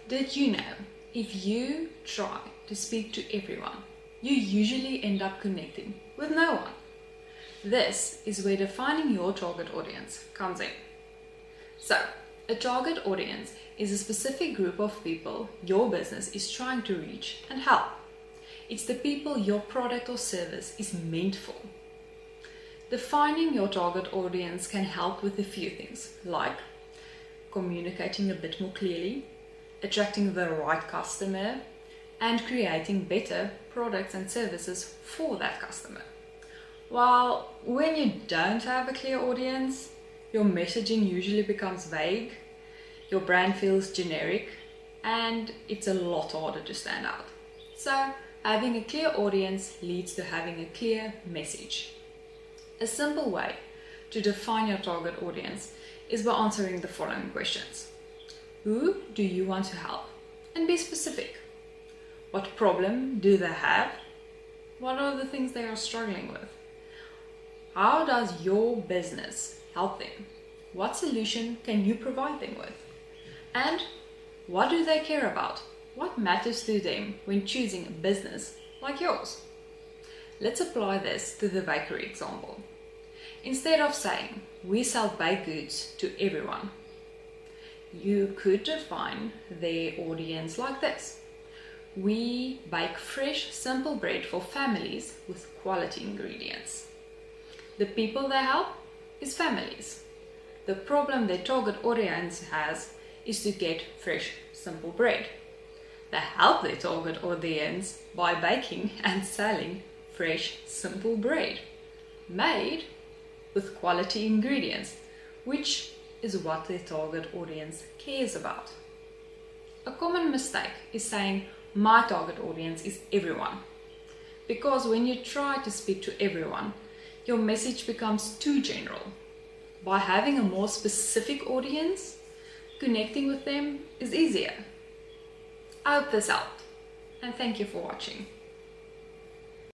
Did you know if you try to speak to everyone, you usually end up connecting with no one? This is where defining your target audience comes in. So, a target audience is a specific group of people your business is trying to reach and help. It's the people your product or service is meant for. Defining your target audience can help with a few things, like communicating a bit more clearly, attracting the right customer, and creating better products and services for that customer. While when you don't have a clear audience, your messaging usually becomes vague, your brand feels generic, and it's a lot harder to stand out. So, having a clear audience leads to having a clear message. A simple way to define your target audience is by answering the following questions. Who do you want to help? And be specific. What problem do they have? What are the things they are struggling with? How does your business help them? What solution can you provide them with? And what do they care about? What matters to them when choosing a business like yours? Let's apply this to the bakery example. Instead of saying, we sell baked goods to everyone, you could define their audience like this. We bake fresh, simple bread for families with quality ingredients. The people they help is families. The problem their target audience has is to get fresh, simple bread. They help their target audience by baking and selling fresh, simple bread made with quality ingredients, which is what their target audience cares about. A common mistake is saying, my target audience is everyone. Because when you try to speak to everyone, your message becomes too general. By having a more specific audience, connecting with them is easier. I hope this helped, and thank you for watching.